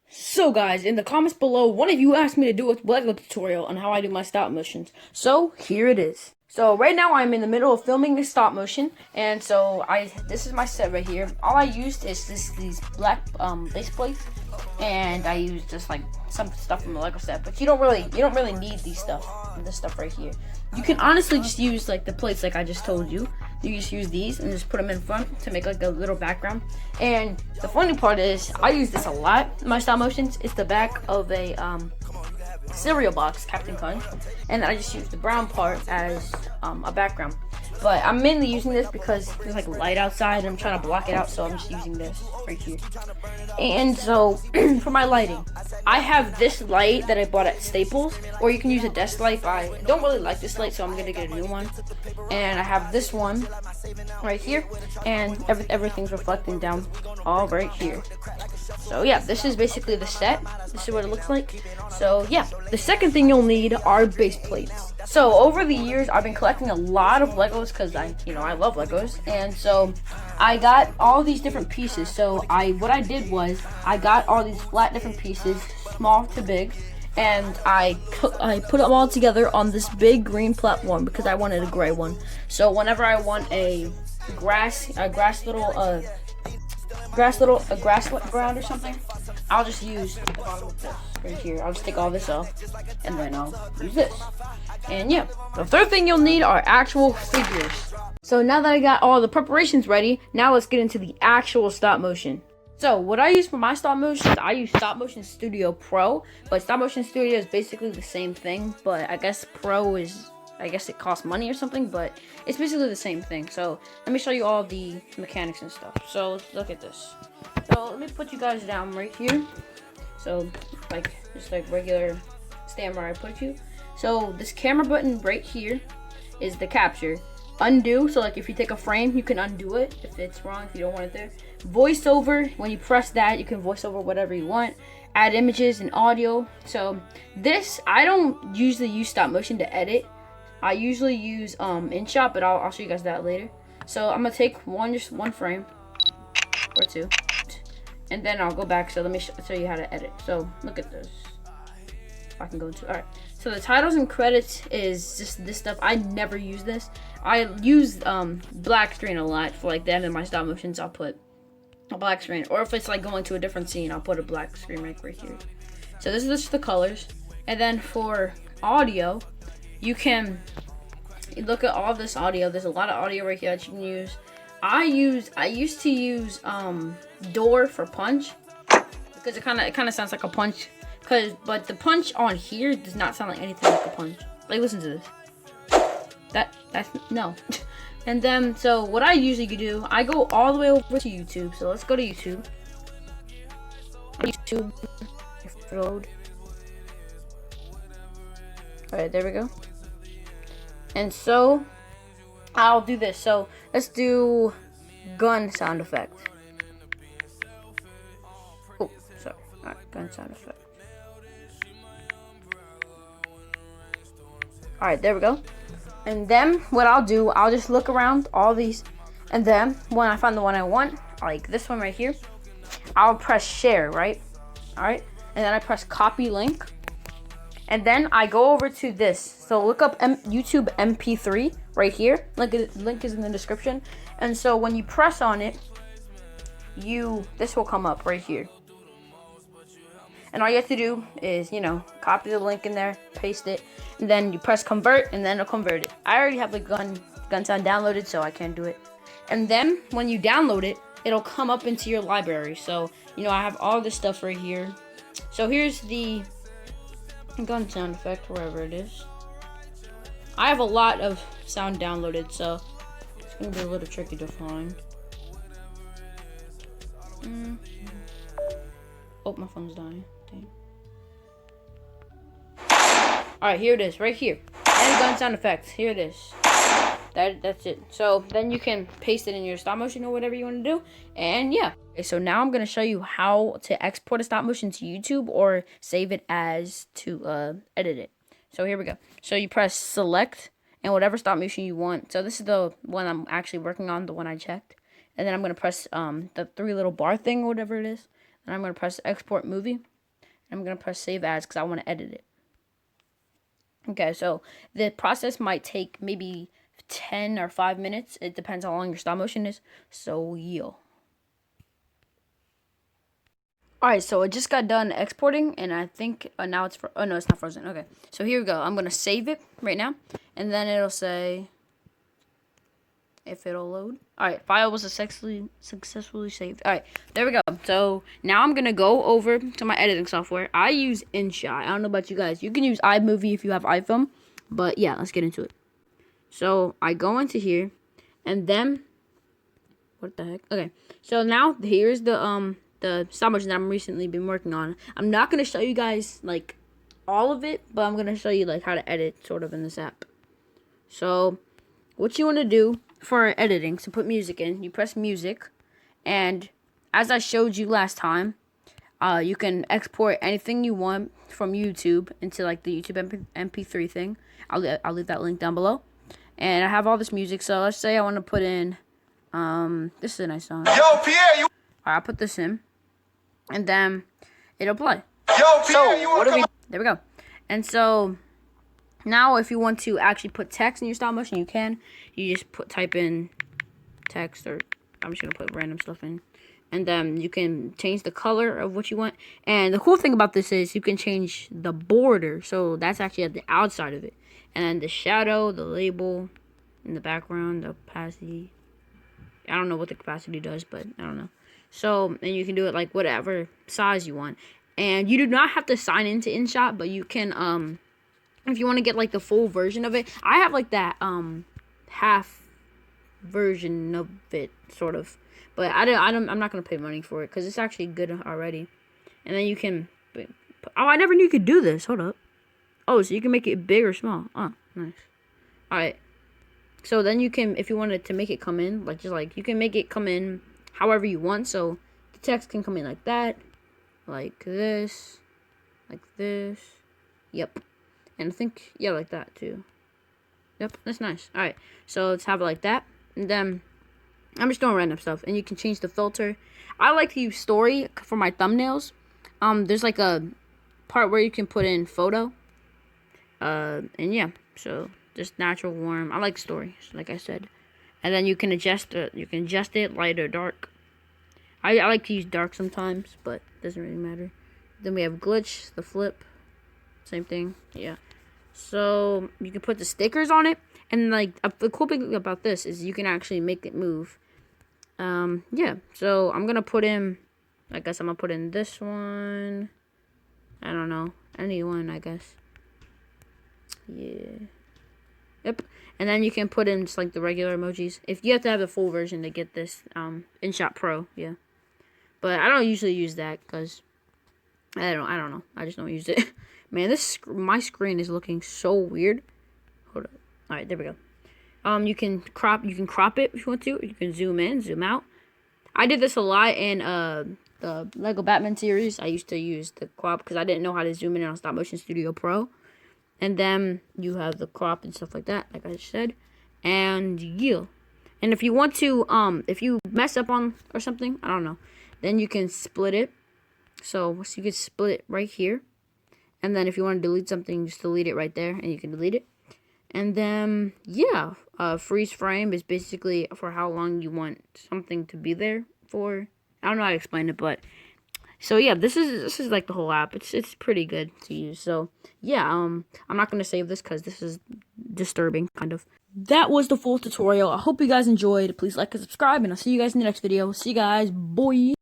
So guys, in the comments below, one of you asked me to do a Lego tutorial on how I do my stop motions. So here it is. So right now I'm in the middle of filming a stop motion, and so this is my set right here. All I used is these black base plates, and I used just like some stuff from the Lego set. But you don't really need this stuff right here. You can honestly just use like the plates like I just told you. You just use these and just put them in front to make like a little background. And the funny part is I use this a lot in my stop motions. It's the back of a cereal box, Captain Crunch, and I just use the brown part as a background. But I'm mainly using this because there's like light outside and I'm trying to block it out, so I'm just using this right here. And so for my lighting, I have this light that I bought at Staples, or you can use a desk light. But I don't really like this light, so I'm gonna get a new one. And I have this one right here, and everything's reflecting down all right here. So yeah, this is basically the set. This is what it looks like. So yeah, the second thing you'll need are base plates. So over the years, I've been collecting a lot of Legos because I love Legos, and so I got all these different pieces. So what I did was I got all these flat different pieces, small to big, and I put them all together on this big green platform because I wanted a gray one. So whenever I want a grass ground or something, I'll just use the bottom of this right here. I'll just take all this off, and then I'll use this. And yeah, the third thing you'll need are actual figures. So now that I got all the preparations ready, now let's get into the actual stop motion. So what I use for my stop motions, I use Stop Motion Studio Pro, but Stop Motion Studio is basically the same thing, but I guess it costs money or something, but it's basically the same thing. So let me show you all the mechanics and stuff. So let's look at this. So let me put you guys down right here. So just like regular stand where I put you. So this camera button right here is the capture. Undo, so like if you take a frame, you can undo it if it's wrong, if you don't want it there. Voiceover, when you press that, you can voice over whatever you want. Add images and audio. So this, I don't usually use stop motion to edit. I usually use InShot, but I'll show you guys that later. So I'm gonna take just one frame or two, and then I'll go back. So let me show you how to edit. So look at this. I can go into all right. So the titles and credits is just this stuff. I never use this. I use black screen a lot for like the end of my stop motions. I'll put a black screen, or if it's like going to a different scene, I'll put a black screen right here. So this is just the colors, and then for audio, you can look at all this audio. There's a lot of audio right here that you can use. I used to use Door for punch because it kind of sounds like a punch. But the punch on here does not sound like anything like a punch. Like, listen to this. That's no. And then, so what I usually do, I go all the way over to YouTube. So let's go to YouTube. YouTube. Road. All right, there we go. And so I'll do this. So let's do gun sound effect. Oh, sorry. All right, gun sound effect. Alright, there we go. And then what I'll do, I'll just look around all these, and then when I find the one I want, like this one right here, I'll press share, right? Alright, and then I press copy link, and then I go over to this. So look up YouTube MP3 right here. Link is in the description. And so when you press on it, this will come up right here. And all you have to do is, copy the link in there, paste it, and then you press convert, and then it'll convert it. I already have the gun sound downloaded, so I can't do it. And then when you download it, it'll come up into your library. So, I have all this stuff right here. So here's the gun sound effect, wherever it is. I have a lot of sound downloaded, so it's going to be a little tricky to find. Oh, my phone's dying. Alright, here it is, right here. And gun sound effects. Here it is. That's it. So then you can paste it in your stop motion or whatever you want to do. And yeah. Okay, so now I'm going to show you how to export a stop motion to YouTube or save it as to edit it. So here we go. So you press select and whatever stop motion you want. So this is the one I'm actually working on, the one I checked. And then I'm going to press the three little bar thing or whatever it is. And I'm going to press export movie. I'm going to press save as because I want to edit it. Okay, so the process might take maybe 10 or 5 minutes. It depends how long your stop motion is. So, yeah. Alright, so it just got done exporting, and I think now it's oh no, it's not frozen. Okay, so here we go. I'm gonna save it right now, and then it'll say if it'll load. Alright, file was successfully saved. Alright, there we go. So now I'm gonna go over to my editing software. I use InShot. I don't know about you guys. You can use iMovie if you have iPhone, but yeah, let's get into it. So I go into here, and then what the heck? Okay, so now here's the stop motion that I'm recently been working on. I'm not going to show you guys, like, all of it, but I'm going to show you, like, how to edit, sort of, in this app. So, what you want to do for editing, so put music in, you press music, and as I showed you last time, you can export anything you want from YouTube into, like, the YouTube MP3 thing. I'll leave that link down below. And I have all this music, so let's say I want to put in, this is a nice song. Yo, Pierre, you... I'll put this in. And then it'll play. Yo, Pierre, so you what do we? There we go. And so now, if you want to actually put text in your stop motion, you can. You just type in text, or I'm just gonna put random stuff in, and then you can change the color of what you want. And the cool thing about this is you can change the border, so that's actually at the outside of it, and then the shadow, the label, in the background, the opacity. I don't know what the capacity does, but I don't know. So, and you can do it like whatever size you want. And you do not have to sign into InShot, but you can, if you want to get like the full version of it. I have like that, half version of it, sort of. But I'm not going to pay money for it because it's actually good already. And then you can, oh, I never knew you could do this. Hold up. Oh, so you can make it big or small. Oh, nice. Alright. So then you can, if you wanted to make it come in, like, just like, you can make it come in however you want. So the text can come in like that, like this, yep, and I think, yeah, like that too. Yep, that's nice. Alright, so let's have it like that, and then I'm just doing random stuff, and you can change the filter. I like to use story for my thumbnails. There's like a part where you can put in photo, and yeah, so just natural warm. I like story, like I said. And then you can adjust it. You can adjust it light or dark. I like to use dark sometimes, but it doesn't really matter. Then we have glitch, the flip, same thing. Yeah. So you can put the stickers on it, and like the cool thing about this is you can actually make it move. Yeah. So I'm gonna put in. I guess I'm gonna put in this one. I don't know, any one, I guess. Yeah. Yep. And then you can put in just like the regular emojis. If you have to have the full version to get this InShot Pro, yeah. But I don't usually use that because I don't know. I just don't use it. Man, my screen is looking so weird. Hold up. All right, there we go. You can crop it if you want to. You can zoom in, zoom out. I did this a lot in the Lego Batman series. I used to use the crop because I didn't know how to zoom in on Stop Motion Studio Pro. And then you have the crop and stuff like that, like I just said. And yeah. And if you want to, if you mess up on or something, I don't know, then you can split it. So you can split it right here. And then if you want to delete something, just delete it right there, and you can delete it. And then, yeah, freeze frame is basically for how long you want something to be there for. I don't know how to explain it, but... So yeah, this is like the whole app. It's pretty good to use. So yeah, I'm not gonna save this because this is disturbing, kind of. That was the full tutorial. I hope you guys enjoyed. Please like and subscribe, and I'll see you guys in the next video. See you guys, boy.